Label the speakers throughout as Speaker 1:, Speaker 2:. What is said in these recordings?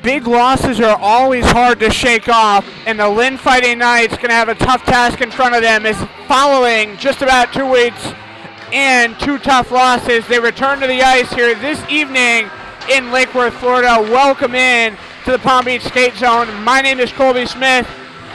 Speaker 1: big losses are always hard to shake off, and the Lynn Fighting Knights going to have a tough task in front of them as following just about 2 weeks and 2 tough losses. They return to the ice here this evening in Lake Worth, Florida. Welcome in to the Palm Beach Skate Zone. My name is Colby Smith.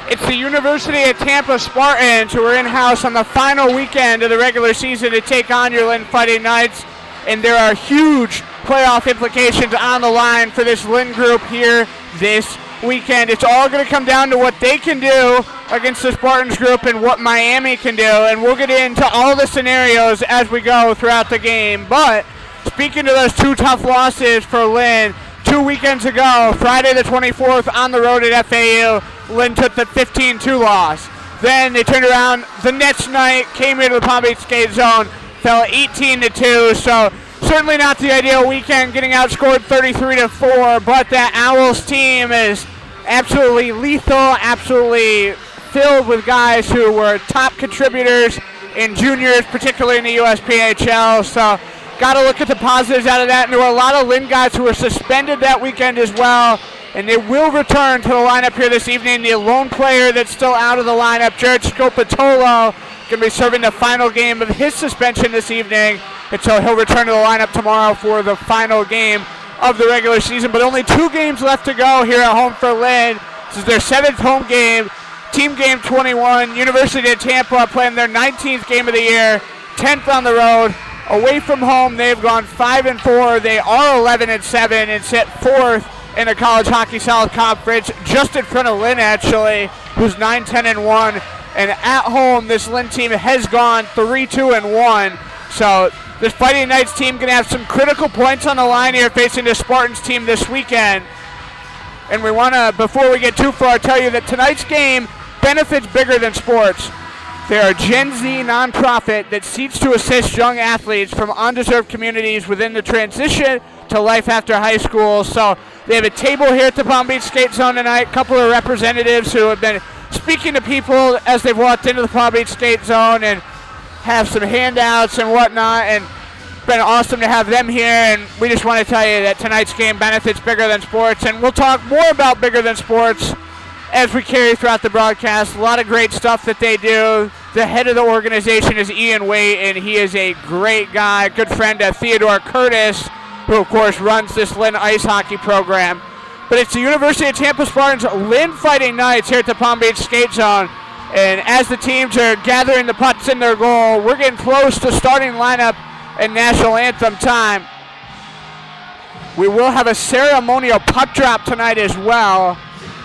Speaker 1: It's the University of Tampa Spartans who are in-house on the final weekend of the regular season to take on your Lynn Fighting Knights, and there are huge playoff implications on the line for this Lynn group here this weekend. It's all going to come down to what they can do against the Spartans group and what Miami can do, and we'll get into all the scenarios as we go throughout the game. But speaking of those 2 tough losses for Lynn, 2 weekends ago, Friday the 24th on the road at FAU, Lynn took the 15-2 loss. Then they turned around the next night, came here to the Palm Beach Skate Zone, fell 18-2, so certainly not the ideal weekend, getting outscored 33-4, but that Owls team is absolutely lethal, absolutely filled with guys who were top contributors in juniors, particularly in the USPHL, so got to look at the positives out of that. And there were a lot of Lynn guys who were suspended that weekend as well, and they will return to the lineup here this evening. The lone player that's still out of the lineup, Jared Scopatolo, going to be serving the final game of his suspension this evening, and so he'll return to the lineup tomorrow for the final game of the regular season. But only 2 games left to go here at home for Lynn. This is their 7th home game, team game 21. University of Tampa playing their 19th game of the year, 10th on the road. Away from home, they've gone 5-4. They are 11-7 and sit 4th in the College Hockey South Conference, just in front of Lynn, actually, who's 9-10-1. And at home, this Lynn team has gone 3-2-1. So this Fighting Knights team going to have some critical points on the line here facing the Spartans team this weekend. And we want to, before we get too far, tell you that tonight's game benefits bigger than sports. They're a Gen Z nonprofit that seeks to assist young athletes from undeserved communities within the transition to life after high school. So they have a table here at the Palm Beach Skate Zone tonight, a couple of representatives who have been speaking to people as they've walked into the Palm Beach Skate Zone and have some handouts and whatnot, and it's been awesome to have them here. And we just want to tell you that tonight's game benefits bigger than sports, and we'll talk more about bigger than sports as we carry throughout the broadcast. A lot of great stuff that they do. The head of the organization is Ian Waite, and he is a great guy, good friend of Theodore Curtis, who of course runs this Lynn ice hockey program. But it's the University of Tampa Spartans Lynn Fighting Knights here at the Palm Beach Skate Zone. And as the teams are gathering the putts in their goal, we're getting close to starting lineup and national anthem time. We will have a ceremonial puck drop tonight as well,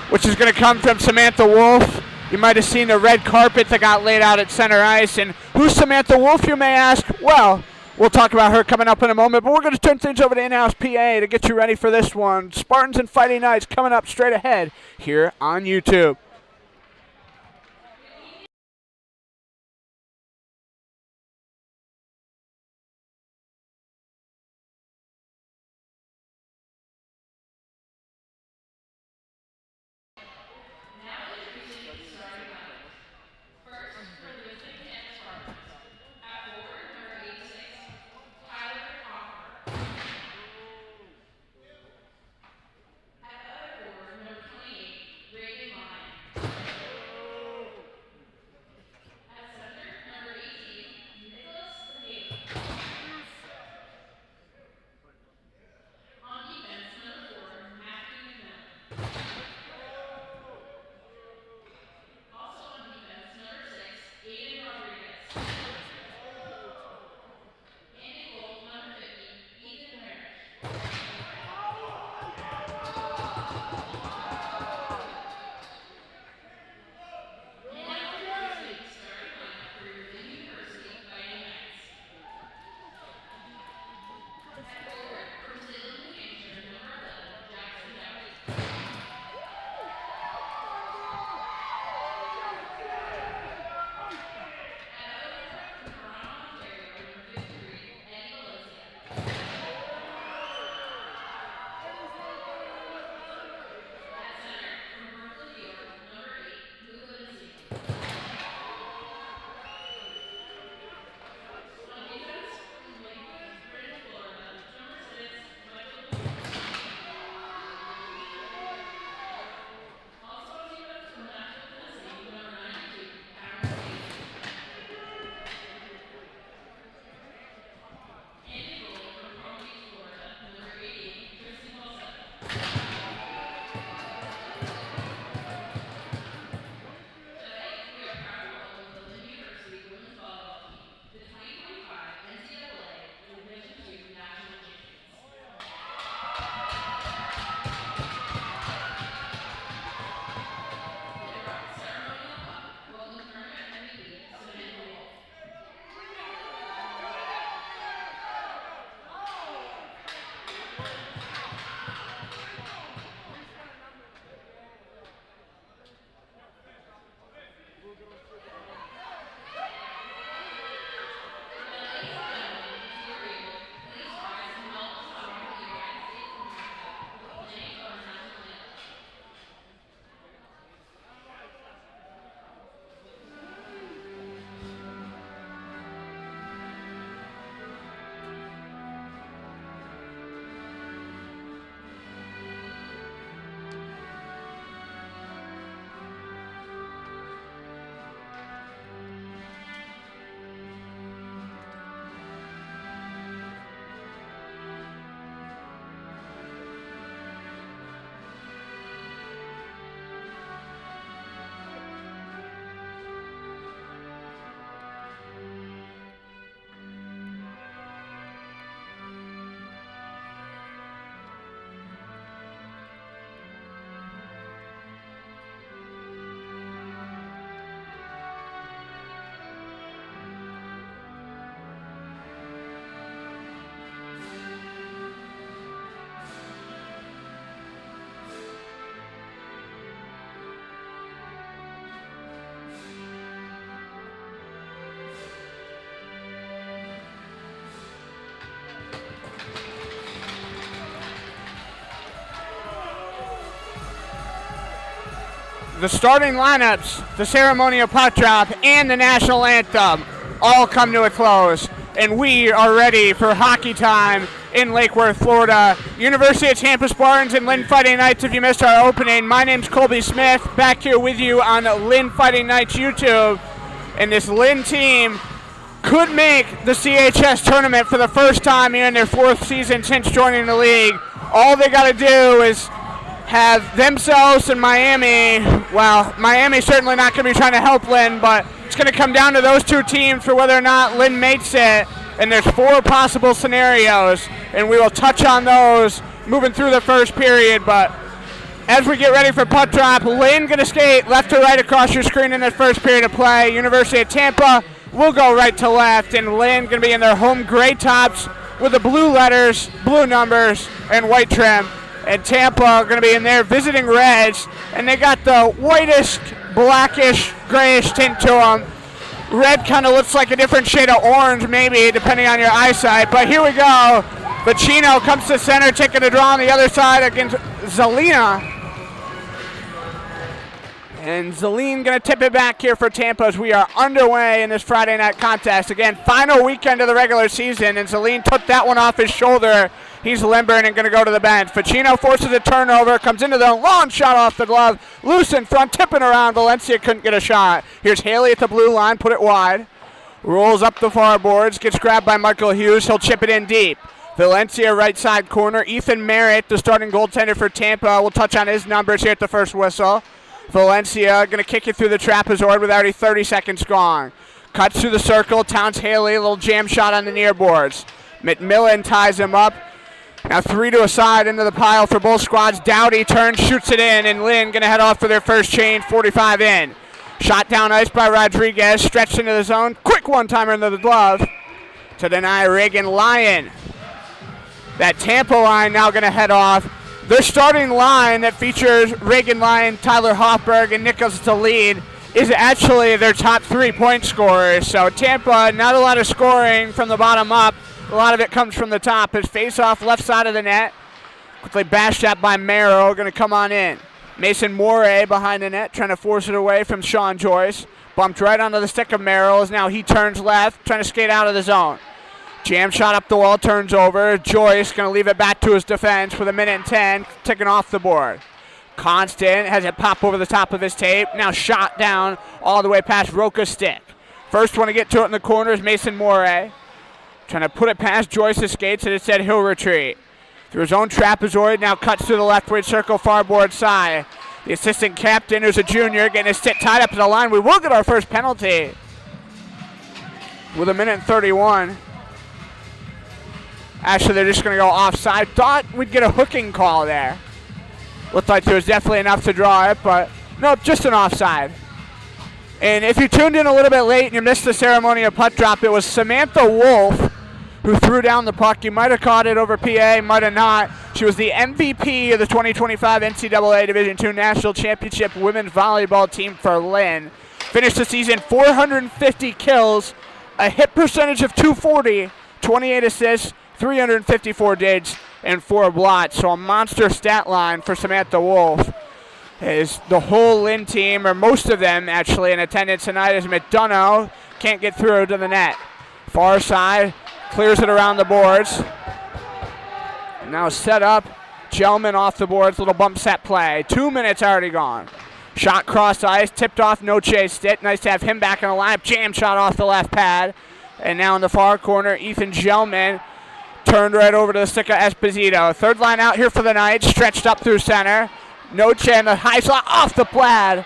Speaker 1: which is going to come from Samantha Wolf. You might have seen the red carpet that got laid out at center ice. And who's Samantha Wolf, you may ask? Well, we'll talk about her coming up in a moment, but we're going to turn things over to in-house PA to get you ready for this one. Spartans and Fighting Knights coming up straight ahead here on YouTube. The starting lineups, the ceremonial puck drop, and the national anthem all come to a close, and we are ready for hockey time in Lake Worth, Florida. University of Tampa Spartans and Lynn Fighting Knights. If you missed our opening, my name's Colby Smith, back here with you on Lynn Fighting Knights YouTube, and this Lynn team could make the CHS tournament for the first time here in their 4th season since joining the league. All they got to do is have themselves and Miami. Well, Miami's certainly not going to be trying to help Lynn, but it's going to come down to those two teams for whether or not Lynn makes it. And there's 4 possible scenarios, and we will touch on those moving through the first period. But as we get ready for puck drop, Lynn going to skate left to right across your screen in the first period of play. University of Tampa will go right to left, and Lynn going to be in their home gray tops with the blue letters, blue numbers, and white trim. And Tampa going to be in there visiting reds, and they got the whitish, blackish, grayish tint to them. Red kind of looks like a different shade of orange, maybe, depending on your eyesight. But here we go. Bacino comes to center, taking a draw on the other side against Zelina. And Zelina going to tip it back here for Tampa as we are underway in this Friday night contest. Again, final weekend of the regular season, and Zelina took that one off his shoulder. He's limbering and going to go to the bench. Bacino forces a turnover, comes into the long shot off the glove. Loose in front, tipping around. Valencia couldn't get a shot. Here's Haley at the blue line, put it wide. Rolls up the far boards, gets grabbed by Michael Hughes. He'll chip it in deep. Valencia right side corner. Ethan Merritt, the starting goaltender for Tampa. We'll touch on his numbers here at the first whistle. Valencia going to kick it through the trapezoid with already 30 seconds gone. Cuts through the circle. Towns Haley, a little jam shot on the near boards. McMillan ties him up. Now 3 to a side into the pile for both squads. Dowdy turns, shoots it in, and Lynn going to head off for their first change, 45 in. Shot down ice by Rodriguez, stretched into the zone. Quick one-timer into the glove to deny Reagan Lyon. That Tampa line now going to head off. Their starting line that features Reagan Lyon, Tyler Hoffberg, and Nicholas Talid is actually their top 3-point scorers. So Tampa, not a lot of scoring from the bottom up. A lot of it comes from the top. His face-off left side of the net. Quickly bashed at by Merrill, going to come on in. Mason Moray behind the net, trying to force it away from Sean Joyce. Bumped right onto the stick of Merrill as now he turns left, trying to skate out of the zone. Jam shot up the wall, turns over. Joyce going to leave it back to his defense with 1:10, ticking off the board. Constant has it pop over the top of his tape. Now shot down all the way past Roca's stick. First one to get to it in the corner is Mason Moray. Trying to put it past Joyce's skates, and instead he'll retreat. Through his own trapezoid, now cuts through the left wing circle, far board side. The assistant captain, who's a junior, getting his stick tied up to the line. We will get our first penalty with 1:31. Actually, they're just going to go offside. Thought we'd get a hooking call there. Looked like there was definitely enough to draw it, but nope, just an offside. And if you tuned in a little bit late and you missed the ceremonial puck drop, it was Samantha Wolf who threw down the puck. You might have caught it over PA, might have not. She was the MVP of the 2025 NCAA Division II National Championship Women's Volleyball team for Lynn. Finished the season 450 kills, a hit percentage of 240, 28 assists, 354 digs, and 4 blots. So a monster stat line for Samantha Wolf. Is the whole Lynn team, or most of them actually, in attendance tonight as McDonough can't get through to the net. Far side, clears it around the boards. Now set up, Gelman off the boards, little bump set play. 2 minutes already gone. Shot cross ice, tipped off, no chase stick. Nice to have him back in the lineup. Jam shot off the left pad. And now in the far corner, Ethan Gelman turned right over to the stick of Esposito. Third line out here for the Knights, stretched up through center. Noche and the high slot off the pad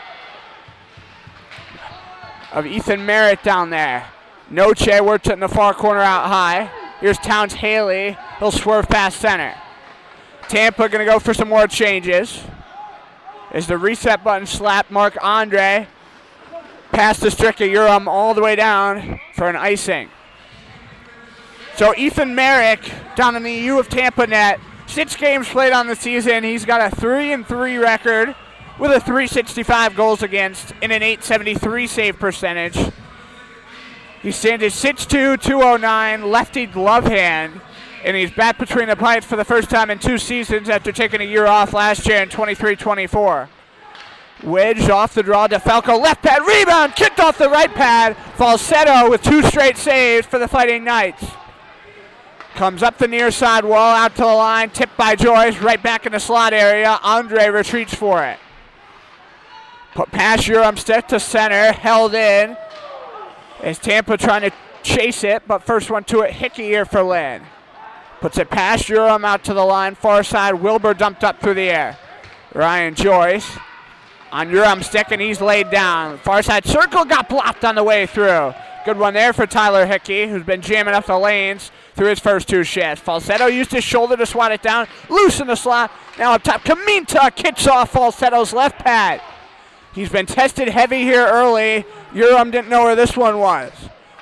Speaker 1: of Ethan Merritt down there. Noche works it in the far corner out high. Here's Towns Haley. He'll swerve past center. Tampa going to go for some more changes. As the reset button slapped, Mark Andre past the Stricka Urim all the way down for an icing. So Ethan Merrick down in the U of Tampa net. 6 games played on the season. He's got a 3-3 record with a 365 goals against and an 873 save percentage. He stands at 6'2", 209, lefty glove hand, and he's back between the pipes for the first time in 2 seasons after taking a year off last year in 23-24. Wedge off the draw, DeFalco left pad, rebound, kicked off the right pad. Falsetto with 2 straight saves for the Fighting Knights. Comes up the near side wall, out to the line, tipped by Joyce, right back in the slot area. Andre retreats for it. Put past Urim, stick to center, held in. As Tampa trying to chase it, but first one to it, Hickey here for Lynn. Puts it past Urim, out to the line, far side, Wilbur dumped up through the air. Ryan Joyce on Urim stick, and he's laid down. Far side circle got blocked on the way through. Good one there for Tyler Hickey, who's been jamming up the lanes through his first 2 shifts. Falsetto used his shoulder to swat it down. Loose in the slot. Now up top, Kaminta kicks off Falsetto's left pad. He's been tested heavy here early. Urim didn't know where this one was.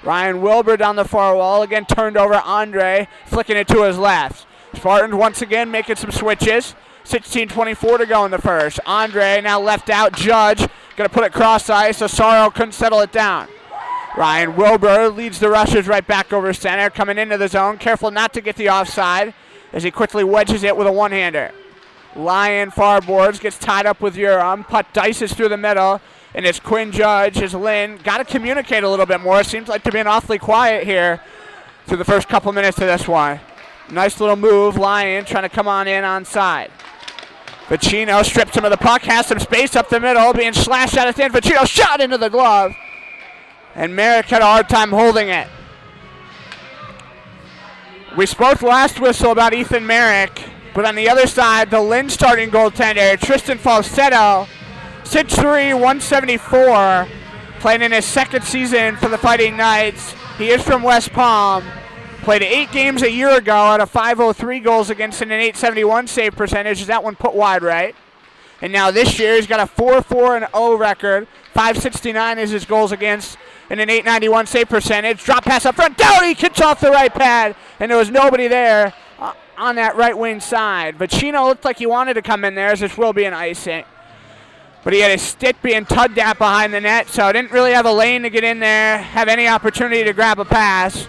Speaker 1: Ryan Wilbur down the far wall. Again turned over Andre, flicking it to his left. Spartans once again making some switches. 16:24 to go in the first. Andre now left out. Judge going to put it cross ice. Asaro couldn't settle it down. Ryan Wilbur leads the rushers right back over center, coming into the zone. Careful not to get the offside as he quickly wedges it with a one-hander. Lyon far boards, gets tied up with Urim. Putt dices through the middle, and it's Quinn Judge as Lynn got to communicate a little bit more. Seems like they're being awfully quiet here through the first couple minutes of this one. Nice little move, Lyon trying to come on in onside. Vecino strips him of the puck, has some space up the middle, being slashed out of stand. Vecino shot into the glove. And Merrick had a hard time holding it. We spoke last whistle about Ethan Merrick, but on the other side, the Lynn starting goaltender, Tristan Falsetto, 6'3", 174, playing in his 2nd season for the Fighting Knights. He is from West Palm. Played 8 games a year ago at a 503 goals against and an 871 save percentage. Is that one put wide right? And now this year, he's got a 4-4-0 record. 569 is his goals against and an 891 save percentage. Drop pass up front. Doughty kicks off the right pad, and there was nobody there on that right wing side. Vecino looked like he wanted to come in there, as this will be an icing. But he had his stick being tugged at behind the net, so didn't really have a lane to get in there, have any opportunity to grab a pass.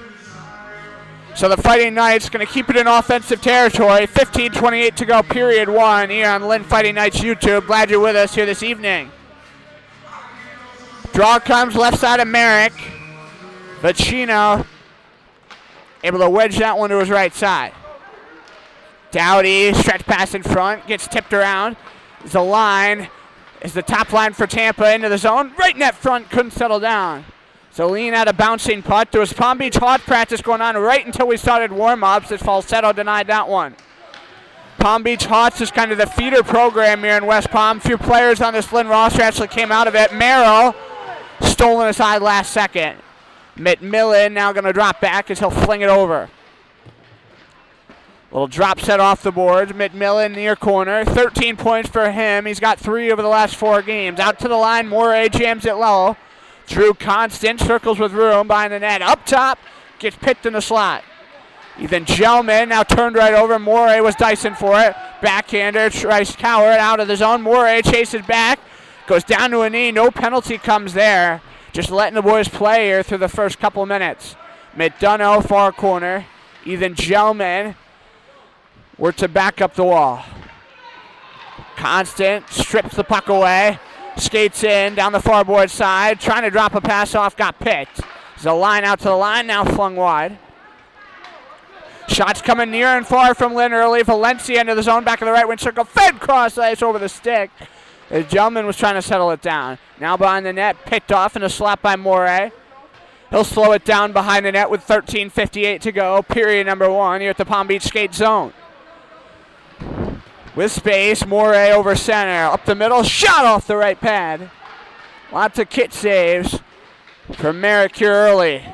Speaker 1: So the Fighting Knights going to keep it in offensive territory. 15:28 to go, period 1, here on Lynn Fighting Knights YouTube. Glad you're with us here this evening. Draw comes left side of Merrick. Vecino able to wedge that one to his right side. Doughty, stretch pass in front, gets tipped around. Is the line, is the top line for Tampa into the zone. Right net front, couldn't settle down. So Lean had a bouncing putt. There was Palm Beach hot practice going on right until we started warm-ups as Falsetto denied that one. Palm Beach Hots is kind of the feeder program here in West Palm. A few players on this Lynn roster actually came out of it. Merrill stolen aside last second. McMillan now going to drop back as he'll fling it over. Little drop set off the boards. McMillan near corner. 13 points for him. He's got 3 over the last 4 games. Out to the line. Moray jams it low. Drew Constant circles with room behind the net. Up top. Gets picked in the slot. Ethan Gelman now turned right over. Moray was dicing for it. Backhander tries Coward out of the zone. Moray chases back. Goes down to a knee. No penalty comes there. Just letting the boys play here through the first couple minutes. McDonough, far corner. Ethan Gelman were to back up the wall. Constant strips the puck away. Skates in down the far board side. Trying to drop a pass off. Got picked. There's a line out to the line. Now flung wide. Shots coming near and far from Lynn early. Valencia into the zone. Back of the right wing circle. Fed cross ice over the stick. The Gelman was trying to settle it down. Now behind the net. Picked off and a slap by Moray. He'll slow it down behind the net with 13:58 to go. Period number 1 here at the Palm Beach skate zone. With space, Moray over center. Up the middle, shot off the right pad. Lots of kit saves from Merrick here early.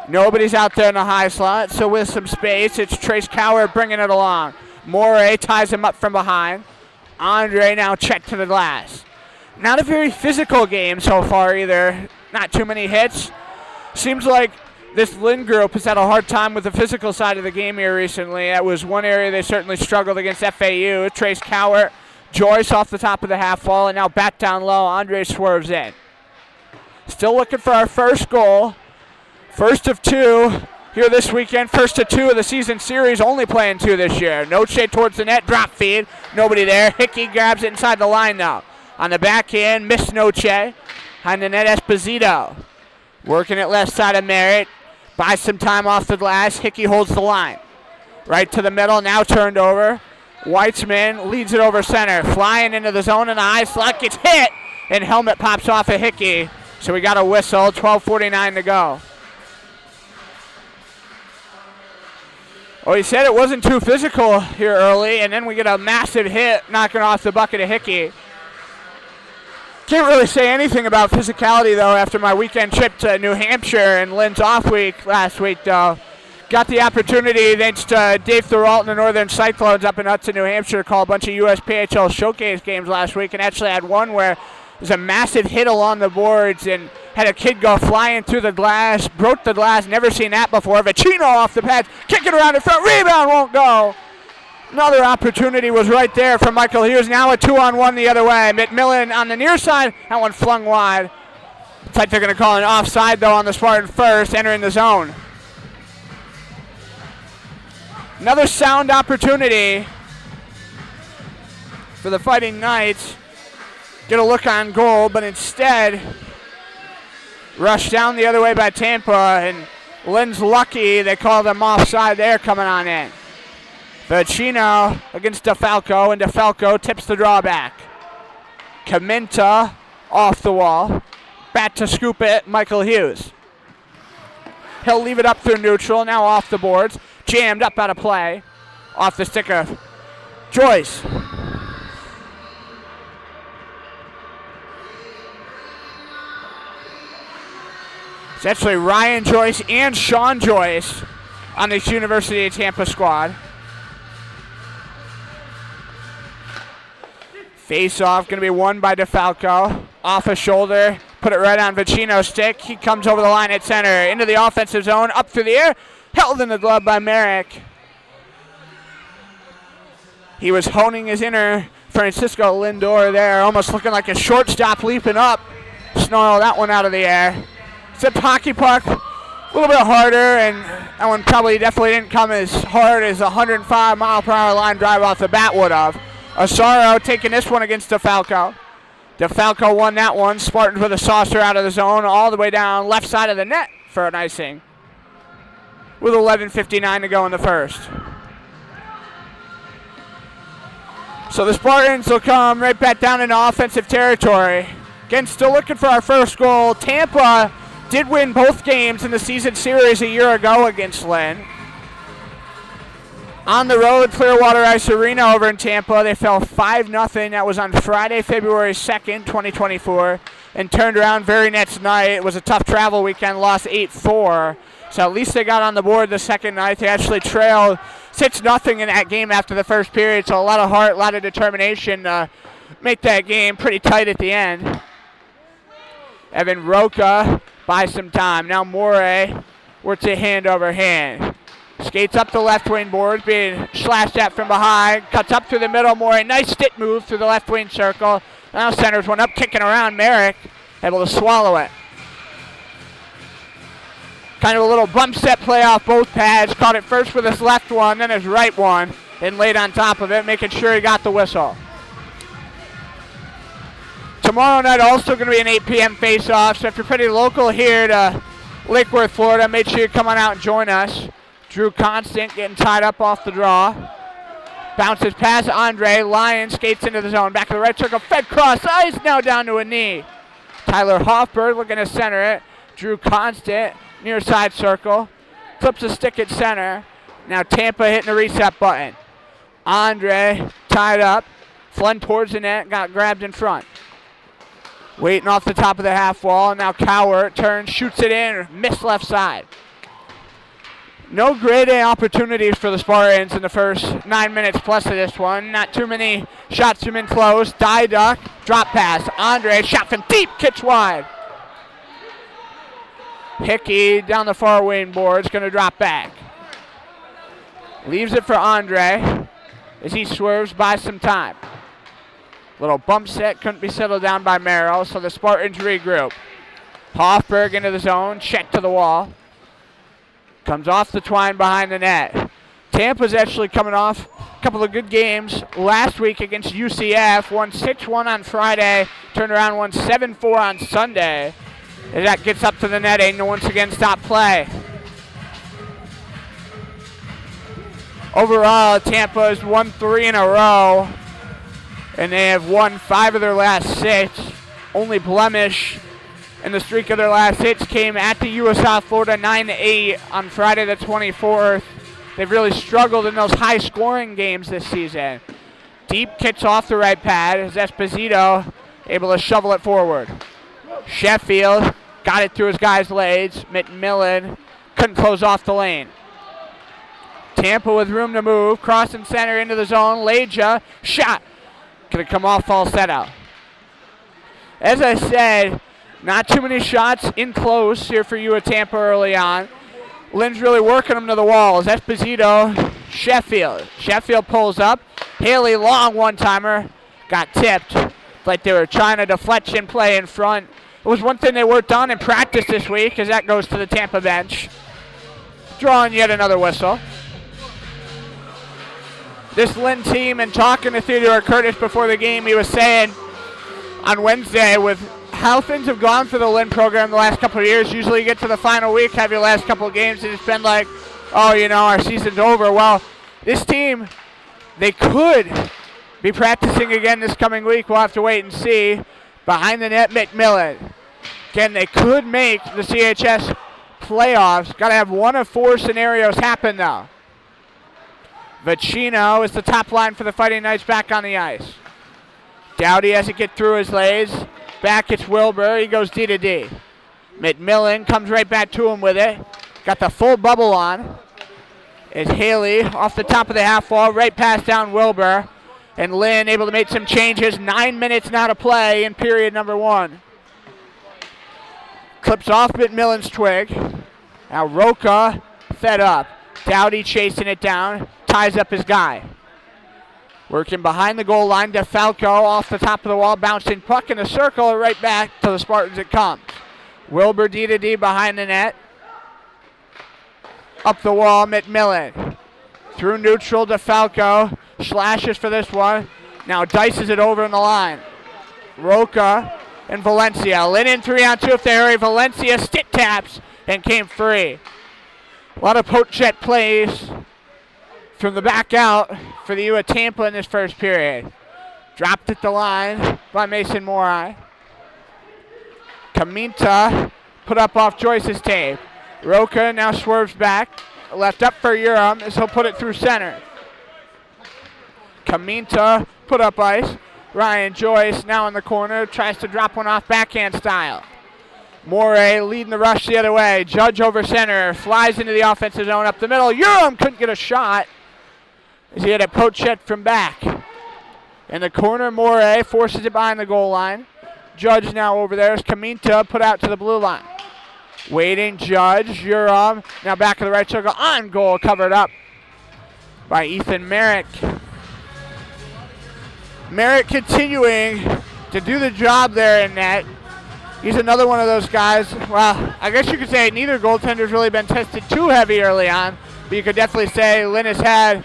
Speaker 1: Nobody's out there in the high slot, so with some space, it's Trace Coward bringing it along. Moray ties him up from behind. Andre now checked to the glass. Not a very physical game so far either. Not too many hits. Seems like this Lynn group has had a hard time with the physical side of the game here recently. That was one area they certainly struggled against FAU. Trace Cowart, Joyce off the top of the half wall, and now back down low. Andre swerves in. Still looking for our first goal. First of 2 here this weekend. First of 2 of the season series, only playing 2 this year. Noche towards the net, drop feed. Nobody there. Hickey grabs it inside the line now. On the backhand, missed Noche. Behind the net, Esposito. Working it left side of Merritt. Buys some time off the glass. Hickey holds the line. Right to the middle, now turned over. Weitzman leads it over center. Flying into the zone in the high slot. Gets hit, and helmet pops off of Hickey. So we got a whistle, 12:49 to go. Oh, he said it wasn't too physical here early, and then we get a massive hit knocking off the bucket of Hickey. Can't really say anything about physicality, though, after my weekend trip to New Hampshire and Lynn's off week last week, though. Got the opportunity, thanks to Dave Thuralt and the Northern Cyclones up in Hudson, New Hampshire, to call a bunch of USPHL showcase games last week, and actually had one where there's a massive hit along the boards and had a kid go flying through the glass, broke the glass, never seen that before. Vicino off the pads, kicking around in front, rebound won't go. Another opportunity was right there for Michael Hughes. Now a 2-on-1 the other way. McMillan on the near side, that one flung wide. Looks like they're going to call an offside, though, on the Spartan first, entering the zone. Another sound opportunity for the Fighting Knights. Get a look on goal, but instead rushed down the other way by Tampa, and Lynn's lucky they called them offside there coming on in. Vicino against DeFalco, and DeFalco tips the drawback. Caminta off the wall. Back to scoop it, Michael Hughes. He'll leave it up through neutral, now off the boards. Jammed up out of play. Off the stick of Joyce. It's actually Ryan Joyce and Sean Joyce on this University of Tampa squad. Face-off going to be won by DeFalco. Off a shoulder, put it right on Vicino's stick. He comes over the line at center, into the offensive zone, up through the air. Held in the glove by Merrick. He was honing his inner Francisco Lindor there, almost looking like a shortstop leaping up. Snarled that one out of the air. It's a hockey puck, a little bit harder, and that one probably definitely didn't come as hard as a 105-mile-per-hour line drive off the bat would have. Asaro taking this one against DeFalco. DeFalco won that one. Spartans with a saucer out of the zone all the way down left side of the net for an icing. With 11:59 to go in the first. So the Spartans will come right back down into offensive territory. Again, still looking for our first goal. Tampa did win both games in the season series a year ago against Lynn. On the road, Clearwater Ice Arena over in Tampa, they fell 5-0. That was on Friday, February 2nd, 2024, and turned around very next night. It was a tough travel weekend, lost 8-4. So at least they got on the board the second night. They actually trailed 6-0 in that game after the first period, so a lot of heart, a lot of determination to make that game pretty tight at the end. Evan Roca buys some time. Now Moray works it hand over hand. Skates up the left wing boards, being slashed at from behind. Cuts up through the middle. Moray, nice stick move through the left wing circle. Now centers one up, kicking around. Merrick able to swallow it. Kind of a little bump set play off both pads. Caught it first with his left one, then his right one, and laid on top of it, making sure he got the whistle. Tomorrow night also going to be an 8 p.m. face-off, so if you're pretty local here to Lake Worth, Florida, make sure you come on out and join us. Drew Constant getting tied up off the draw. Bounces past Andre. Lyon skates into the zone. Back to the right circle. Fed cross ice. Now down to a knee. Tyler Hoffberg looking to center it. Drew Constant near side circle. Clips a stick at center. Now Tampa hitting the reset button. Andre tied up. Flynn towards the net. Got grabbed in front. Waiting off the top of the half wall. Now Cowart turns, shoots it in. Missed left side. No grade A opportunities for the Spartans in the first 9 minutes plus of this one. Not too many shots from in close. Die duck, drop pass. Andre, shot from deep, kicks wide. Hickey down the far wing board is going to drop back. Leaves it for Andre as he swerves by some time. Little bump set, couldn't be settled down by Merrill, so the Spartans regroup. Hoffberg into the zone, check to the wall. Comes off the twine behind the net. Tampa's actually coming off a couple of good games last week against UCF. Won 6-1 on Friday, turned around, won 7-4 on Sunday. As that gets up to the netting, once again stop play. Overall, Tampa has won 3 in a row, and they have won 5 of their last 6. Only blemish in the streak of their last 6 came at the U.S. South Florida 9-8 on Friday the 24th. They've really struggled in those high-scoring games this season. Deep kicks off the right pad as Esposito able to shovel it forward. Sheffield got it through his guys' legs. McMillan couldn't close off the lane. Tampa with room to move, crossing center into the zone. Leja, shot. Could have come off falsetto. As I said, not too many shots in close here for you at Tampa early on. Lynn's really working them to the walls. Esposito, Sheffield. Sheffield pulls up. Haley, long one-timer. Got tipped. Like they were trying to deflection play in front. It was one thing they worked on in practice this week, as that goes to the Tampa bench. Drawing yet another whistle. This Lynn team, and talking to Theodore Curtis before the game, he was saying on Wednesday, with how things have gone for the Lynn program the last couple of years, usually you get to the final week, have your last couple of games, and it's been like, oh, you know, our season's over. Well, this team, they could be practicing again this coming week. We'll have to wait and see. Behind the net, McMillan. Again, they could make the CHS playoffs. Got to have one of 4 scenarios happen, though. Vicino is the top line for the Fighting Knights back on the ice. Dowdy has to get through his legs. Back it's Wilbur. He goes D to D. McMillan comes right back to him with it. Got the full bubble on. Is Haley off the top of the half wall. Right pass down Wilbur. And Lynn able to make some changes. 9 minutes now to play in period number 1. Clips off McMillan's twig. Now Roca fed up. Dowdy chasing it down. Ties up his guy. Working behind the goal line. DeFalco off the top of the wall. Bouncing puck in a circle. Right back to the Spartans it comes. Wilbur D to D behind the net. Up the wall, McMillan. Through neutral, DeFalco. Slashes for this one. Now dices it over in the line. Roca and Valencia. Lynn in 3-on-2 if they hurry. Valencia stick taps and came free. A lot of poke check plays from the back out for the U of Tampa in this first period. Dropped at the line by Mason Morai. Kaminta put up off Joyce's tape. Roca now swerves back. Left up for Urim as he'll put it through center. Kaminta put up ice. Ryan Joyce now in the corner. Tries to drop one off backhand style. Moray leading the rush the other way. Judge over center. Flies into the offensive zone up the middle. Urim couldn't get a shot as he had a poke check from back. In the corner, Moray forces it behind the goal line. Judge now over there as Kaminta put out to the blue line. Waiting, Judge, Urim, now back of the right circle, on goal, covered up by Ethan Merrick. Merrick continuing to do the job there in net. He's another one of those guys. Well, I guess you could say neither goaltender's really been tested too heavy early on, but you could definitely say Lynn has had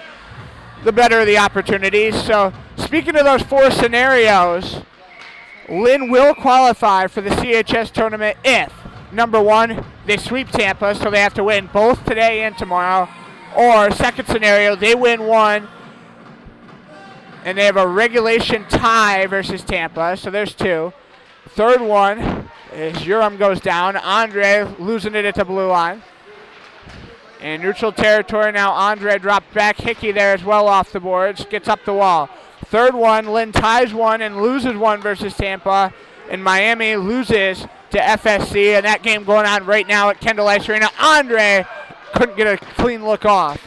Speaker 1: the better of the opportunities. So speaking of those 4 scenarios, Lynn will qualify for the CHS tournament if, number 1, they sweep Tampa, so they have to win both today and tomorrow, or second scenario, they win 1, and they have a regulation tie versus Tampa, so there's 2. Third one is Urim goes down. Andre losing it at the blue line. In neutral territory now, Andre dropped back. Hickey there as well off the boards. Gets up the wall. Third one, Lynn ties 1 and loses 1 versus Tampa. And Miami loses to FSC. And that game going on right now at Kendall Ice Arena. Andre couldn't get a clean look off.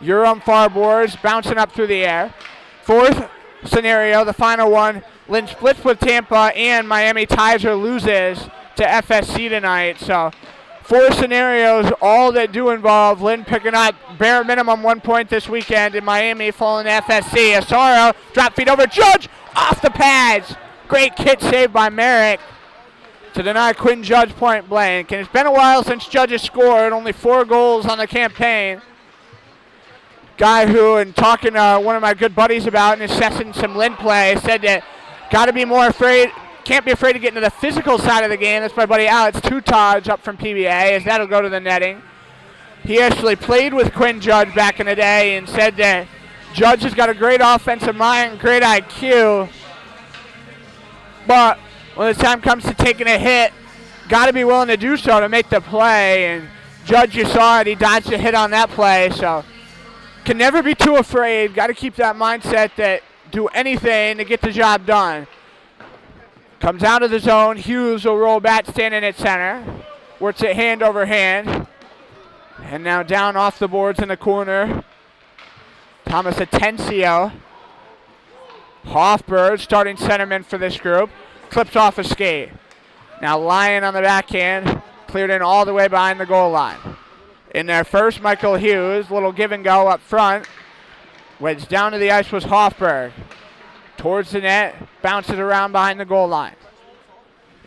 Speaker 1: Urim far boards, bouncing up through the air. Fourth scenario, the final one, Lynn splits with Tampa and Miami ties or loses to FSC tonight. So 4 scenarios, all that do involve Lynn picking up bare minimum 1 point this weekend and Miami falling to FSC. Asaro, drop feed over Judge, off the pads. Great kit save by Merrick to deny Quinn Judge point blank. And it's been a while since Judge has scored, only 4 goals on the campaign. Guy who, in talking to one of my good buddies about and assessing some Lynn play, said that got to be more afraid, can't be afraid to get into the physical side of the game. That's my buddy Alex Tutodge up from PBA, as that'll go to the netting. He actually played with Quinn Judge back in the day and said that Judge has got a great offensive mind, great IQ, but when the time comes to taking a hit, got to be willing to do so to make the play. And Judge, you saw it, he dodged a hit on that play, so can never be too afraid. Got to keep that mindset that do anything to get the job done. Comes out of the zone. Hughes will roll back, standing at center. Works it hand over hand. And now down off the boards in the corner. Thomas Atencio. Hoffberg, starting centerman for this group. Clips off a skate. Now Lyon on the backhand. Cleared in all the way behind the goal line. In there first, Michael Hughes. Little give and go up front. Wedged down to the ice was Hoffberg. Towards the net. Bounces around behind the goal line.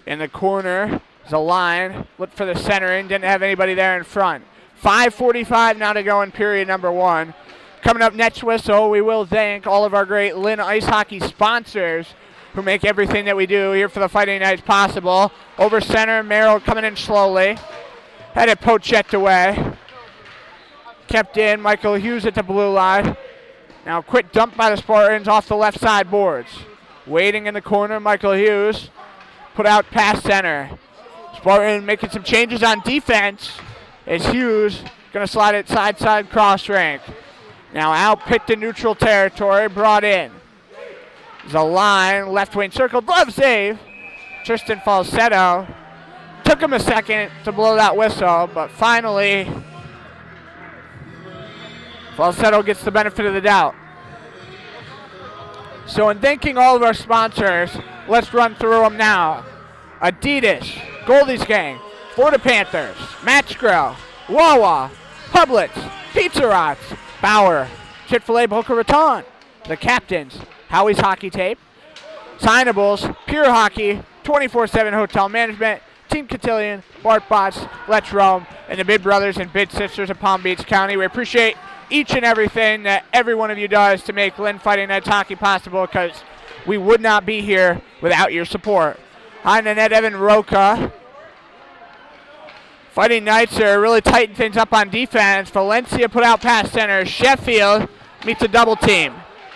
Speaker 1: In the corner is a line. Looked for the centering. Didn't have anybody there in front. 5:45 now to go in period number 1. Coming up next whistle, we will thank all of our great Lynn Ice Hockey sponsors who make everything that we do here for the Fighting Knights possible. Over center, Merrill coming in slowly. Had it poached away. Kept in, Michael Hughes at the blue line. Now quick dump by the Spartans off the left side boards. Waiting in the corner, Michael Hughes. Put out past center. Spartan making some changes on defense as Hughes going to slide it side cross rank. Now out picked in neutral territory, brought in. There's a line, left wing circle, glove save. Tristan Falsetto. Took him a second to blow that whistle, but finally Falsetto gets the benefit of the doubt. So in thanking all of our sponsors, let's run through them now. Adidas, Goldie's Gang, Florida Panthers, Match Grill, Wawa, Publix, Pizza Rocks, Bauer, Chick-fil-A Boca Raton, the Captains, Howie's Hockey Tape, Signables, Pure Hockey, 24/7 Hotel Management, Team Cotillion, Bart Bots, Let's Roam, and the Bid Brothers and Bid Sisters of Palm Beach County. We appreciate each and everything that every one of you does to make Lynn Fighting Knights hockey possible, because we would not be here without your support. Hi, Nanette Evan Roca. Fighting Knights are really tightening things up on defense. Valencia put out past center. Sheffield meets a double team.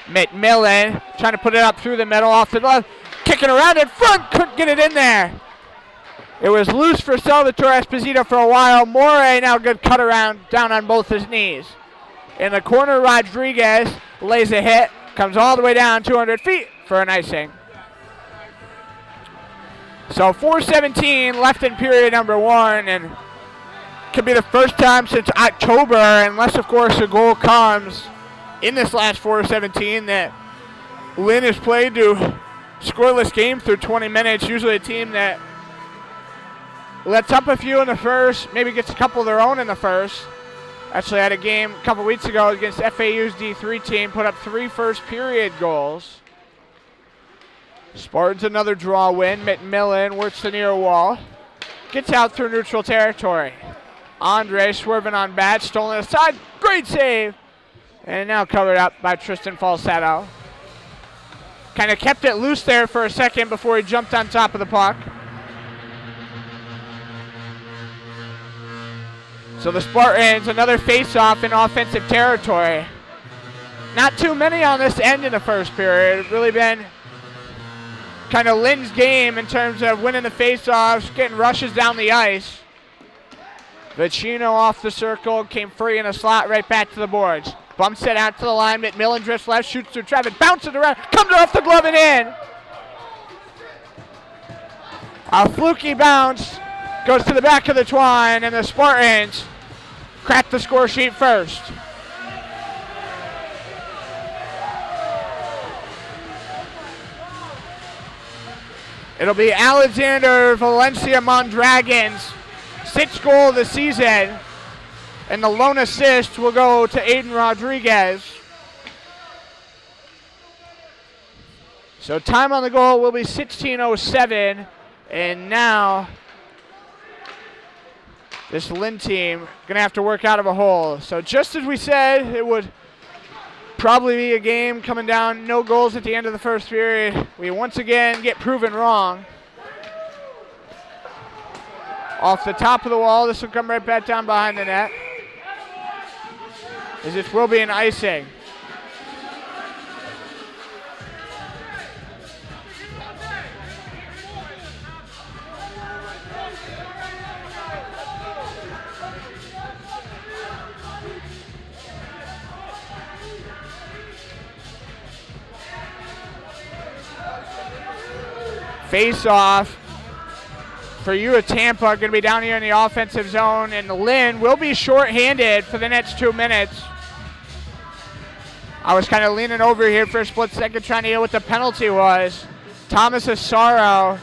Speaker 1: McMillan trying to put it up through the middle, off the left. Kicking around in front, couldn't get it in there. It was loose for Salvatore Esposito for a while. Morey now good cut around, down on both his knees. In the corner, Rodriguez lays a hit, comes all the way down 200 feet for an icing. So 4:17 left in period number 1, and could be the first time since October, unless of course a goal comes in this last 4:17, that Lynn has played to scoreless game through 20 minutes. Usually a team that lets up a few in the first, maybe gets a couple of their own in the first. Actually had a game a couple weeks ago against FAU's D3 team, put up 3 first period goals. Spartans another draw win. McMillan works the near wall. Gets out through neutral territory. Andre swerving on bat, stolen aside. Great save. And now covered up by Tristan Falsetto. Kind of kept it loose there for a second before he jumped on top of the puck. So the Spartans, another face-off in offensive territory. Not too many on this end in the first period. It's really been kind of Lynn's game in terms of winning the face-offs, getting rushes down the ice. Vicino off the circle, came free in a slot right back to the boards. Bumps it out to the line. McMillan drifts left, shoots through traffic, bounces around, comes off the glove and in. A fluky bounce goes to the back of the twine, and the Spartans crack the score sheet first. It'll be Alexander Valencia Mondragon's 6th goal of the season, and the lone assist will go to Aiden Rodriguez. So time on the goal will be 16:07, and now this Lynn team going to have to work out of a hole. So just as we said, it would probably be a game coming down, no goals at the end of the first period. We once again get proven wrong. Off the top of the wall, this will come right back down behind the net. As this will be an icing. Face off for you at Tampa are going to be down here in the offensive zone, and Lynn will be shorthanded for the next 2 minutes. I was kind of leaning over here for a split second trying to hear what the penalty was. Thomas Asaro,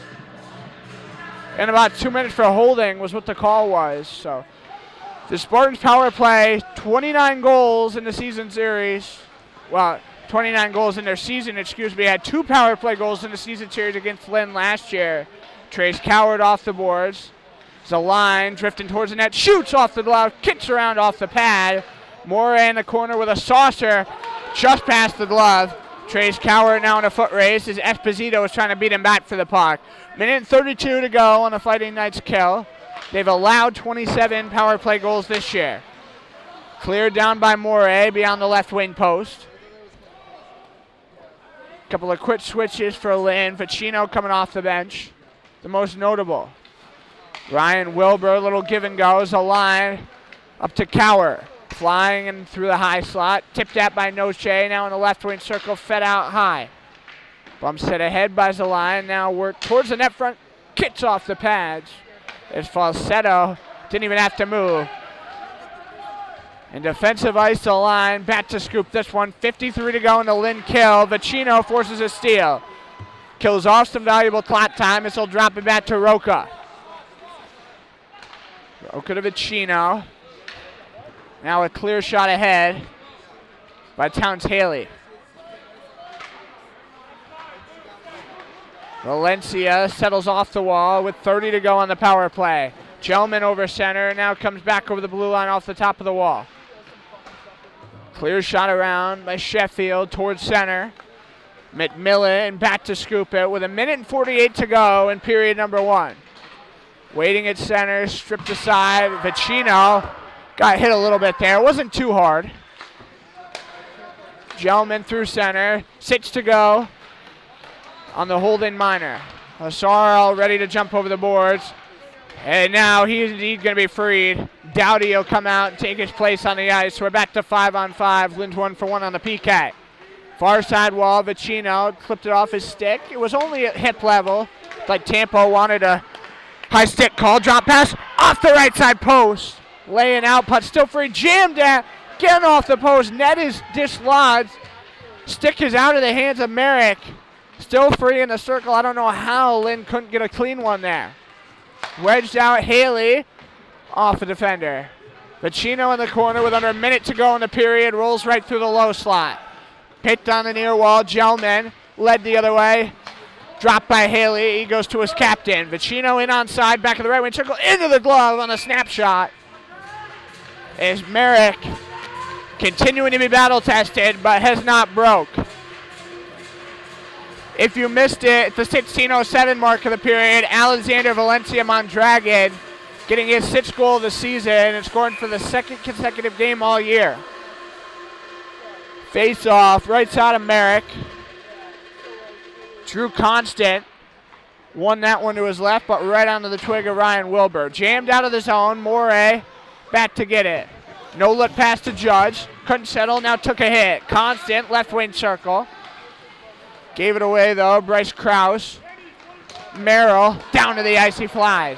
Speaker 1: and about 2 minutes for holding was what the call was. So the Spartans power play, 29 goals in the season series. Well, 29 goals in their season, had 2 power play goals in the season series against Lynn last year. Trace Coward off the boards. There's a line drifting towards the net, shoots off the glove, kicks around off the pad. Moray in the corner with a saucer just past the glove. Trace Coward now in a foot race as Esposito is trying to beat him back for the puck. Minute and 32 to go on the Fighting Knights kill. They've allowed 27 power play goals this year. Cleared down by Moray beyond the left wing post. Couple of quick switches for Lynn. Vicino coming off the bench. The most notable. Ryan Wilbur, a little give and go. A line up to Cower. Flying in through the high slot. Tipped at by Noche. Now in the left wing circle. Fed out high. Bumps it ahead by Zaline. Now work towards the net front. Kicks off the pads. As Falsetto didn't even have to move. And defensive ice to line. Back to scoop this one. 53 to go in the Lynn kill. Vicino forces a steal. Kills off some valuable clock time. This will drop it back to Roca. Roca to Vicino. Now a clear shot ahead by Towns Haley. Valencia settles off the wall with 30 to go on the power play. Gelman over center. Now comes back over the blue line off the top of the wall. Clear shot around by Sheffield towards center. McMillan back to scoop it with 1:48 to go in period number 1. Waiting at center, stripped aside. Vicino got hit a little bit there. It wasn't too hard. Gelman through center. 6 to go on the holding minor. Asaro ready to jump over the boards. And now he's indeed going to be freed. Dowdy will come out and take his place on the ice. We're back to 5-on-5. Lynn's 1-for-1 on the PK. Far side wall, Vicino clipped it off his stick. It was only at hip level. Like Tampa wanted a high stick call. Drop pass off the right side post. Laying out, putt still free. Jammed at. Getting off the post. Net is dislodged. Stick is out of the hands of Merrick. Still free in the circle. I don't know how Lynn couldn't get a clean one there. Wedged out Haley off the defender. Vicino in the corner with under a minute to go in the period. Rolls right through the low slot. Picked on the near wall. Gelman led the other way. Dropped by Haley. He goes to his captain. Vicino in onside, back of the right wing circle, into the glove on a snapshot. Is Merrick continuing to be battle tested, but has not broke. If you missed it, at the 16:07 mark of the period, Alexander Valencia Mondragon getting his 6th goal of the season and scoring for the 2nd consecutive game all year. Face off, right side of Merrick. Drew Constant won that one to his left, but right onto the twig of Ryan Wilbur. Jammed out of the zone, Morey back to get it. No look pass to Judge, couldn't settle, now took a hit. Constant, left wing circle. Gave it away though, Bryce Krause. Merrill, down to the ice, he flies.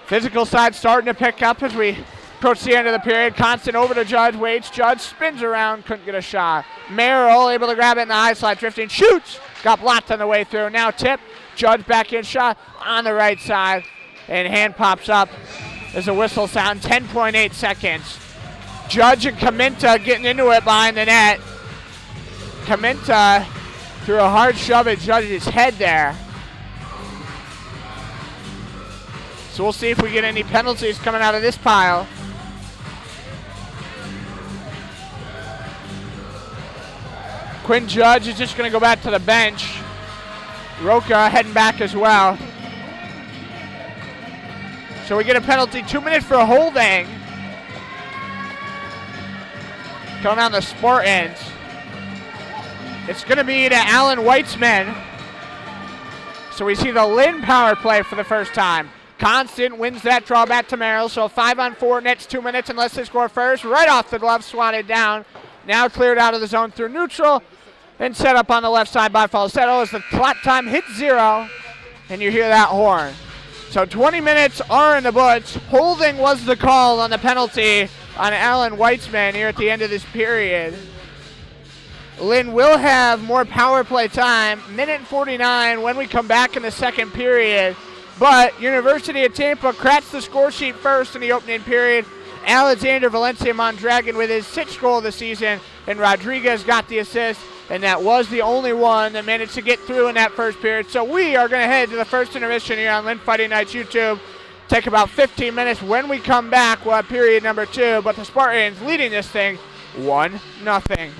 Speaker 1: Physical side starting to pick up as we approach the end of the period. Constant over to Judge, waits, Judge spins around, couldn't get a shot. Merrill able to grab it in the high slide, drifting, shoots. Got blocked on the way through, now tip. Judge back in, shot on the right side, and hand pops up as a whistle sound, 10.8 seconds. Judge and Kaminta getting into it behind the net. Kaminta threw a hard shove at Judge's head there. So we'll see if we get any penalties coming out of this pile. Quinn Judge is just going to go back to the bench. Roca heading back as well. So we get a penalty, 2 minutes for holding. Coming on the Spartans. It's going to be to Alan Weitzman. So we see the Lynn power play for the first time. Constant wins that draw back to Merrill, so 5-on-4, nets 2 minutes unless they score first. Right off the glove, swatted down. Now cleared out of the zone through neutral. And set up on the left side by Falsetto as the clock time hits 0. And you hear that horn. So 20 minutes are in the books. Holding was the call on the penalty on Alan Weitzman here at the end of this period. Lynn will have more power play time. Minute 49 when we come back in the second period. But University of Tampa cracks the score sheet first in the opening period. Alexander Valencia Mondragon with his 6th goal of the season. And Rodriguez got the assist. And that was the only one that managed to get through in that first period. So we are going to head to the first intermission here on Lynn Fighting Nights YouTube. Take about 15 minutes. When we come back, we'll have period number 2. But the Spartans leading this thing 1-0.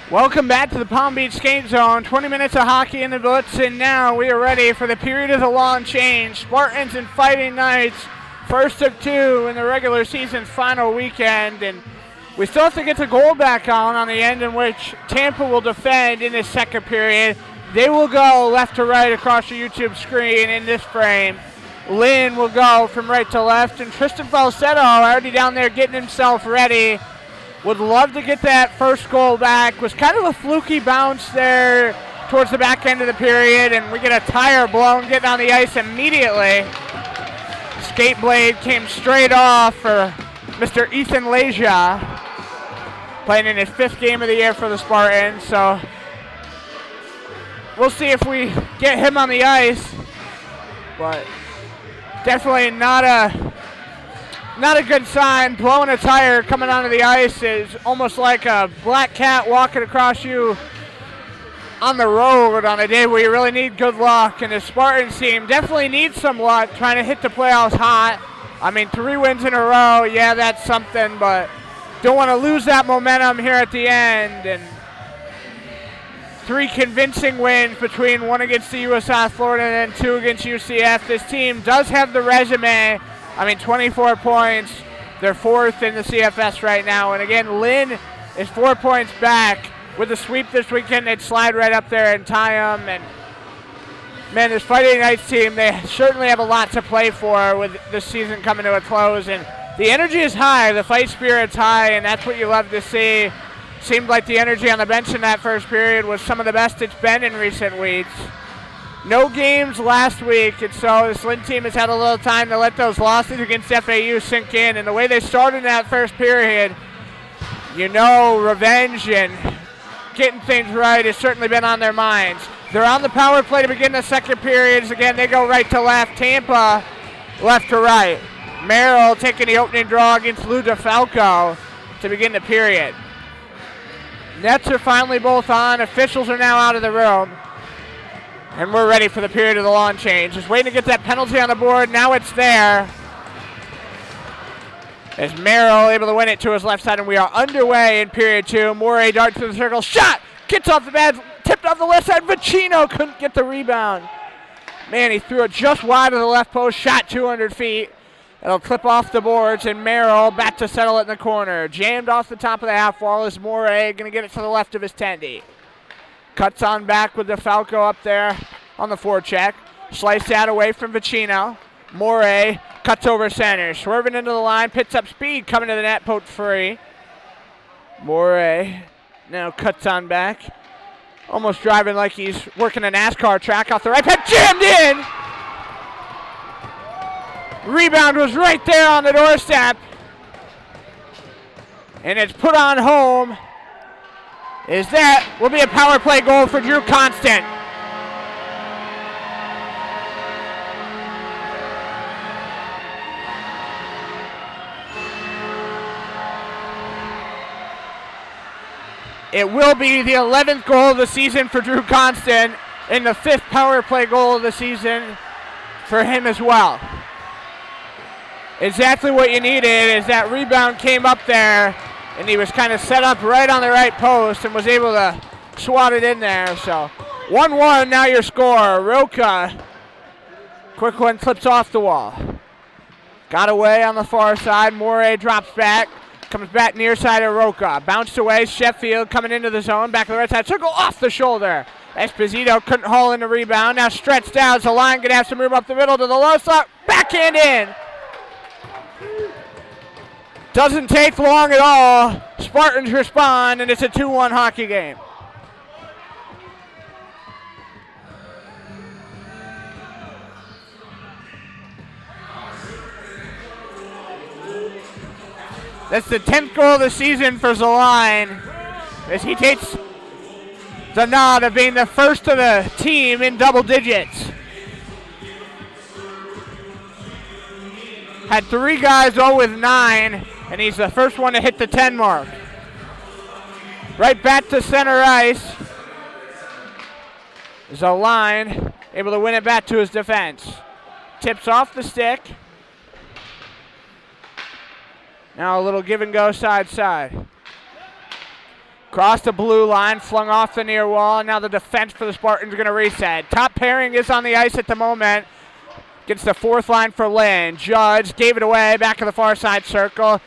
Speaker 1: Welcome back to the Palm Beach Skate Zone. 20 minutes of hockey in the Blitz, and now we are ready for the period of the lawn change. Spartans and Fighting Knights, first of two in the regular season's final weekend, and we still have to get the goal back on the end in which Tampa will defend in this second period. They will go left to right across the YouTube screen in this frame. Lynn will go from right to left, and Tristan Falsetto already down there getting himself ready. Would love to get that first goal back. Was kind of a fluky bounce there towards the back end of the period, and we get a tire blown getting on the ice immediately. Skate blade came straight off for Mr. Ethan Leja, playing in his 5th game of the year for the Spartans. So we'll see if we get him on the ice, but definitely not a good sign. Blowing a tire coming onto the ice is almost like a black cat walking across you on the road on a day where you really need good luck. And the Spartans team definitely needs some luck trying to hit the playoffs hot. I mean, 3 wins in a row, yeah, that's something, but don't want to lose that momentum here at the end. And 3 convincing wins between 1 against the U.S. South Florida and then 2 against UCF. This team does have the resume. 24 points. They're 4th in the CFS right now. And again, Lynn is 4 points back. With the sweep this weekend, they'd slide right up there and tie them. And man, this Fighting Knights team, they certainly have a lot to play for with the season coming to a close. And the energy is high, the fight spirit's high, and that's what you love to see. Seemed like the energy on the bench in that first period was some of the best it's been in recent weeks. No games last week, and so this Lynn team has had a little time to let those losses against FAU sink in. And the way they started in that first period, revenge and getting things right has certainly been on their minds. They're on the power play to begin the second period. Again, they go right to left. Tampa left to right. Merrill taking the opening draw against Lou DeFalco to begin the period. Nets are finally both on. Officials are now out of the room. And we're ready for the period of the lawn change. Just waiting to get that penalty on the board. Now it's there. As Merrill able to win it to his left side, and we are underway in period 2. Morey darts through the circle. Shot! Gets off the pad. Tipped off the left side. Vicino couldn't get the rebound. Man, he threw it just wide of the left post. Shot 200 feet. It'll clip off the boards, and Merrill back to settle it in the corner. Jammed off the top of the half wall is Morey. Going to get it to the left of his tendy. Cuts on back with DeFalco up there on the forecheck. Sliced out away from Vicino. Morey cuts over center. Swerving into the line. Picks up speed. Coming to the net. Poked free. Morey now cuts on back. Almost driving like he's working a NASCAR track off the right pad. Jammed in! Rebound was right there on the doorstep. And it's put on home. Will be a power play goal for Drew Constant. It will be the 11th goal of the season for Drew Constant and the 5th power play goal of the season for him as well. Exactly what you needed is that rebound came up there, and he was kind of set up right on the right post and was able to swat it in there. So 1-1 now your score. Roca, quick one, clips off the wall. Got away on the far side. Morey drops back. Comes back near side of Roca. Bounced away. Sheffield coming into the zone. Back to the right side. Circle off the shoulder. Esposito couldn't haul in the rebound. Now stretched out. So line going to have to move up the middle to the low slot. Backhand in. Doesn't take long at all. Spartans respond, and it's a 2-1 hockey game. That's the 10th goal of the season for Zaline, as he takes the nod of being the first of the team in double digits. Had 3 guys go with 9, and he's the first one to hit the 10 mark. Right back to center ice. Zaline able to win it back to his defense. Tips off the stick. Now a little give and go side. Cross the blue line, flung off the near wall. Now the defense for the Spartans are going to reset. Top pairing is on the ice at the moment. Gets the fourth line for Lynn. Judge gave it away, back of the far side circle.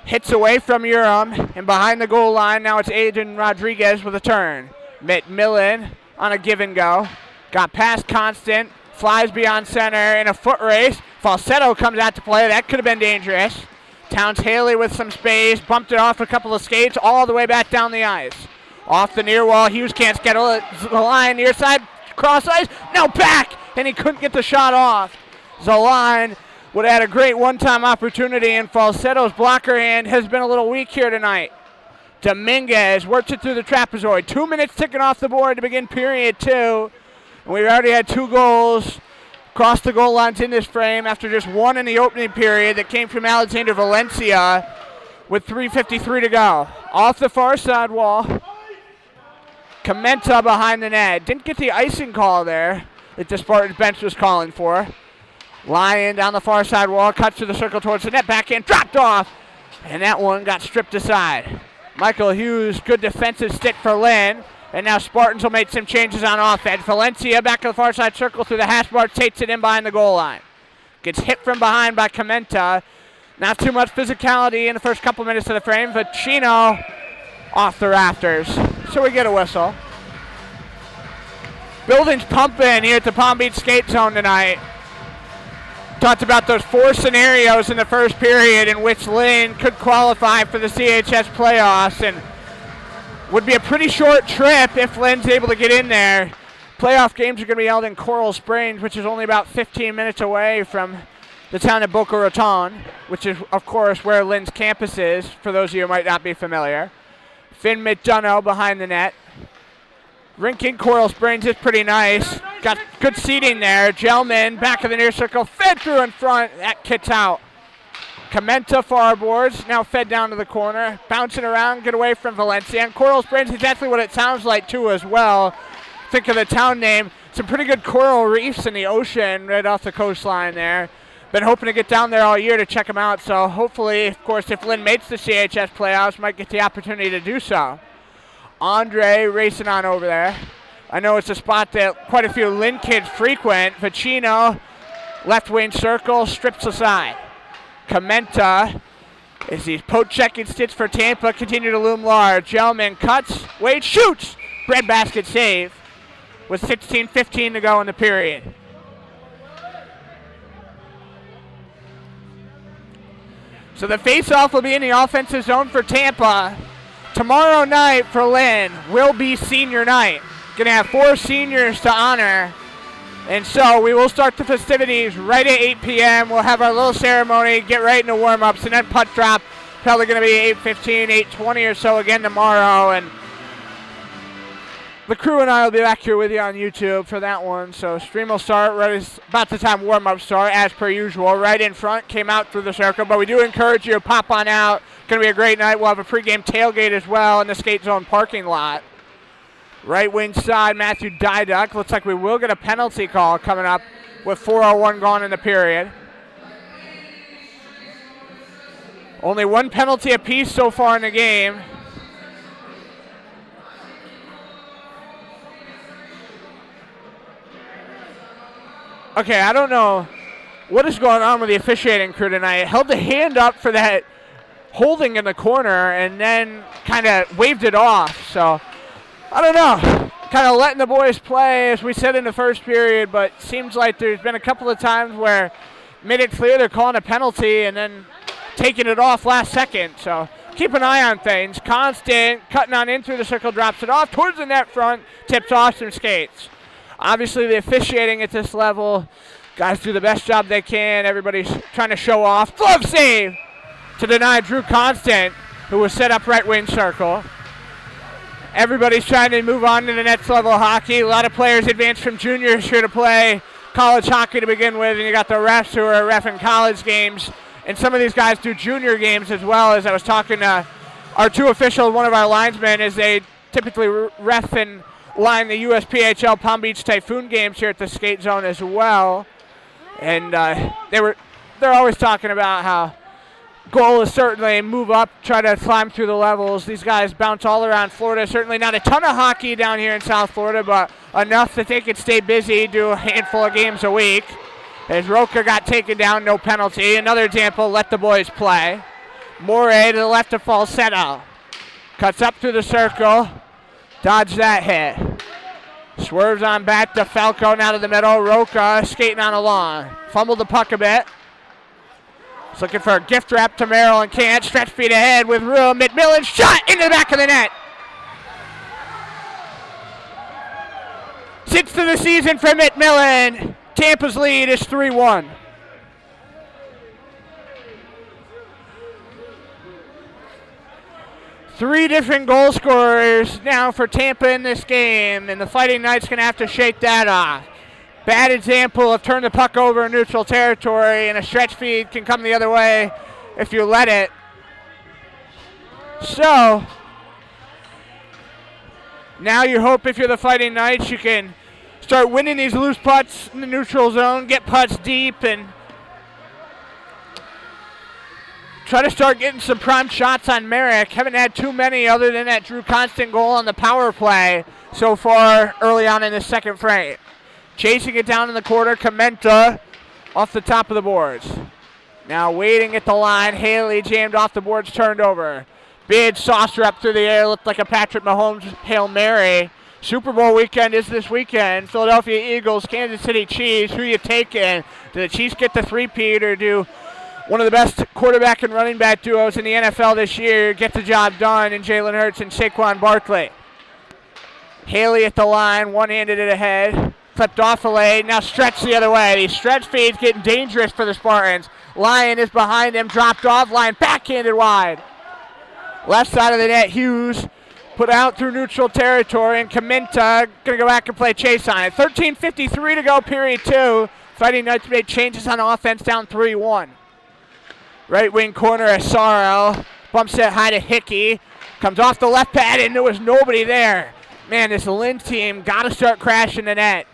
Speaker 1: Hits away from Urim, and behind the goal line, now it's Aiden Rodriguez with a turn. McMillan on a give and go. Got past Constant, flies beyond center in a foot race. Falsetto comes out to play. That could have been dangerous. Towns Haley with some space, bumped it off a couple of skates all the way back down the ice. Off the near wall, Hughes can't get the line, near side, cross ice, now back, and he couldn't get the shot off. Zaline would have had a great one-time opportunity, and Falsetto's blocker hand has been a little weak here tonight. Dominguez works it through the trapezoid. 2 minutes ticking off the board to begin period 2. And we've already had 2 goals across the goal lines in this frame after just 1 in the opening period that came from Alexander Valencia with 3:53 to go. Off the far side wall, Comenta behind the net. Didn't get the icing call there that the Spartans bench was calling for. Lyon down the far side wall, cuts to the circle towards the net, backhand, dropped off, and that one got stripped aside. Michael Hughes, good defensive stick for Lynn, and now Spartans will make some changes on offense. Valencia back to the far side circle through the hash bar, takes it in behind the goal line. Gets hit from behind by Comenta. Not too much physicality in the first couple minutes of the frame. Vicino off the rafters, so we get a whistle. Building's pumping here at the Palm Beach skate zone tonight. Talked about those 4 scenarios in the first period in which Lynn could qualify for the CHS playoffs, and would be a pretty short trip if Lynn's able to get in there. Playoff games are going to be held in Coral Springs, which is only about 15 minutes away from the town of Boca Raton, which is, of course, where Lynn's campus is, for those of you who might not be familiar. Finn McDonough behind the net. Rink in Coral Springs is pretty nice. Got good seating there. Gelman back of the near circle, fed through in front. That kicks out. Comenta far boards, now fed down to the corner. Bouncing around, get away from Valencia. And Coral Springs is exactly what it sounds like, too, as well. Think of the town name. Some pretty good coral reefs in the ocean right off the coastline there. Been hoping to get down there all year to check them out. So hopefully, of course, if Lynn makes the CHS playoffs, might get the opportunity to do so. Andre racing on over there. I know it's a spot that quite a few Lynn kids frequent. Vicino, left wing circle, strips aside. Comenta, as he's poke checking stitch for Tampa, continue to loom large. Gelman cuts, Wade shoots. Breadbasket save with 16:15 to go in the period. So the face-off will be in the offensive zone for Tampa. Tomorrow night for Lynn will be senior night. Going to have 4 seniors to honor. And so we will start the festivities right at 8 p.m. We'll have our little ceremony, get right into warm-ups, and then puck drop. Probably going to be 8:15, 8:20 or so again tomorrow. And the crew and I will be back here with you on YouTube for that one. So stream will start right as about the time warm-ups start, as per usual. Right in front, came out through the circle. But we do encourage you to pop on out. Going to be a great night. We'll have a pregame tailgate as well in the skate zone parking lot. Right wing side, Matthew Dyduck. Looks like we will get a penalty call coming up with 4:01 gone in the period. Only 1 penalty apiece so far in the game. Okay, I don't know what is going on with the officiating crew tonight. Held the hand up for that holding in the corner and then kind of waved it off. So, I don't know. Kind of letting the boys play, as we said in the first period, but seems like there's been a couple of times where made it clear they're calling a penalty and then taking it off last second. So, keep an eye on things. Constant, cutting on in through the circle, drops it off towards the net front, tips off some skates. Obviously, the officiating at this level, guys do the best job they can. Everybody's trying to show off. Glove save to deny Drew Constant, who was set up right wing circle. Everybody's trying to move on to the next level of hockey. A lot of players advance from juniors here to play college hockey to begin with, and you got the refs who are reffing college games. And some of these guys do junior games as well. As I was talking to our 2 officials, one of our linesmen, is they typically ref and line the USPHL Palm Beach Typhoon games here at the skate zone as well. And they're always talking about how goal is certainly move up, try to climb through the levels. These guys bounce all around Florida. Certainly not a ton of hockey down here in South Florida, but enough that they could stay busy, do a handful of games a week. As Roca got taken down, no penalty. Another example, let the boys play. Morey to the left of Falsetto. Cuts up through the circle. Dodge that hit. Swerves on back to Falco, now to the middle. Roca skating on along. Fumbled the puck a bit. He's looking for a gift wrap to Merrill and can't. Stretch feet ahead with room. McMillan shot into the back of the net. 6th of the season for McMillan. Tampa's lead is 3-1. Three different goal scorers now for Tampa in this game, and the Fighting Knights going to have to shake that off. Bad example of turn the puck over in neutral territory, and a stretch feed can come the other way if you let it. So, now you hope if you're the Fighting Knights, you can start winning these loose putts in the neutral zone, get putts deep, and try to start getting some prime shots on Merrick. Haven't had too many other than that Drew Constant goal on the power play so far early on in the second frame. Chasing it down in the quarter, Comenta off the top of the boards. Now waiting at the line, Haley jammed off the boards, turned over. Big saucer up through the air, looked like a Patrick Mahomes Hail Mary. Super Bowl weekend is this weekend. Philadelphia Eagles, Kansas City Chiefs. Who you taking? Do the Chiefs get the three-peat, or do one of the best quarterback and running back duos in the NFL this year get the job done in Jalen Hurts and Saquon Barkley? Haley at the line, one-handed it ahead. Flipped off the lane, now stretched the other way. These stretch feeds getting dangerous for the Spartans. Lyon is behind him, dropped off. Lyon backhanded wide. Left side of the net, Hughes put out through neutral territory, and Comenta going to go back and play chase on it. 13:53 to go, period 2. Fighting Knights made changes on offense, down 3-1. Right wing corner, Asaro bumps it high to Hickey. Comes off the left pad, and there was nobody there. Man, this Lynn team got to start crashing the net.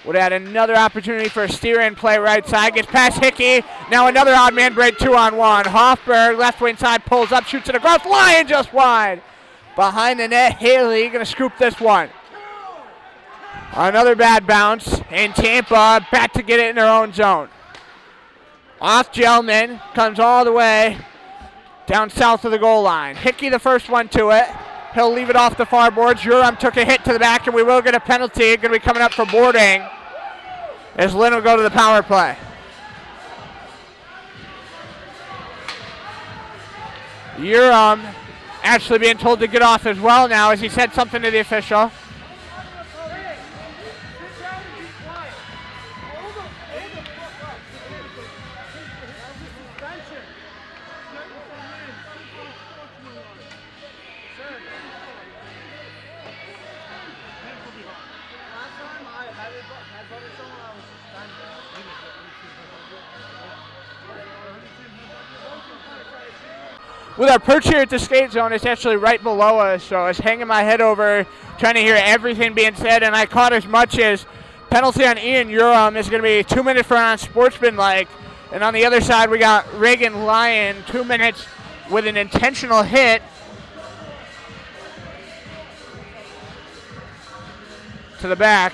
Speaker 1: Would have had another opportunity for a steer-in play right side. Gets past Hickey. Now another odd man break, 2-on-1. Hoffberg, left wing side, pulls up, shoots it across. Lyon just wide. Behind the net, Haley going to scoop this one. Another bad bounce, and Tampa back to get it in their own zone. Off Gelman, comes all the way down south of the goal line. Hickey the first one to it. He'll leave it off the far boards. Uram took a hit to the back, and we will get a penalty. Going to be coming up for boarding as Lynn will go to the power play. Uram actually being told to get off as well now as he said something to the official. With our perch here at the skate zone, it's actually right below us, so I was hanging my head over, trying to hear everything being said, and I caught as much as penalty on Ian Uram is going to be 2 minutes for unsportsmanlike. And on the other side, we got Reagan Lyon, 2 minutes with an intentional hit to the back.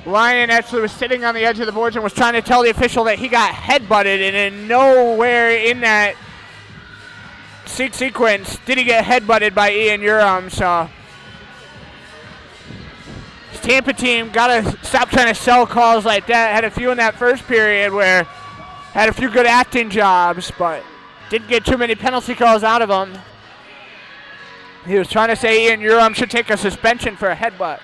Speaker 1: Lyon actually was sitting on the edge of the boards and was trying to tell the official that he got headbutted, and in nowhere in that sequence did he get headbutted by Ian Uram. So this Tampa team got to stop trying to sell calls like that. Had a few in that first period where had a few good acting jobs, but didn't get too many penalty calls out of them. He was trying to say Ian Uram should take a suspension for a headbutt.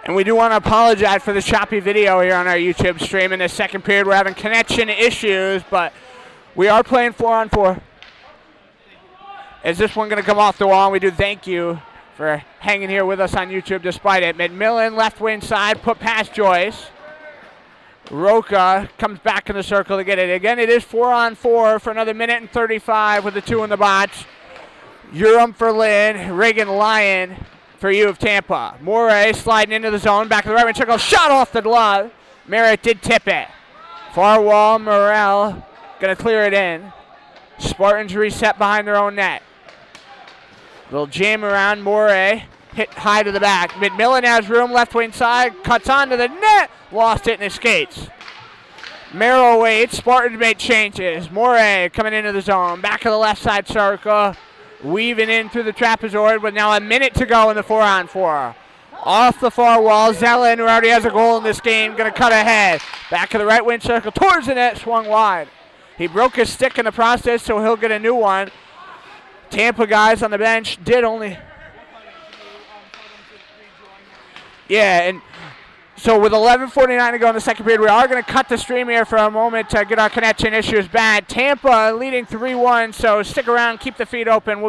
Speaker 1: And we do want to apologize for the choppy video here on our YouTube stream. In the second period, we're having connection issues, but we are playing 4-on-4. Is this one going to come off the wall? And we do thank you for hanging here with us on YouTube despite it. McMillan, left wing side, put past Joyce. Roca comes back in the circle to get it. Again, it is 4-on-4 for another minute and 35 with the 2 in the box. Uram for Lynn, Reagan Lyon for U of Tampa. Morey sliding into the zone, back of the right wing circle, shot off the glove. Merritt did tip it. Far wall, Morrell gonna clear it in. Spartans reset behind their own net. Little jam around, Morey hit high to the back. McMillan has room, left wing side, cuts onto the net, lost it in his skates. Merrill waits, Spartans made changes. Morey coming into the zone, back of the left side circle, weaving in through the trapezoid with now a minute to go in the 4-on-4. Off the far wall, Zellin, who already has a goal in this game, going to cut ahead. Back of the right wing circle, towards the net, swung wide. He broke his stick in the process, so he'll get a new one. Tampa guys on the bench did only... Yeah, and so with 11:49 to go in the second period, we are going to cut the stream here for a moment to get our connection issues bad. Tampa leading 3-1, so stick around, keep the feed open.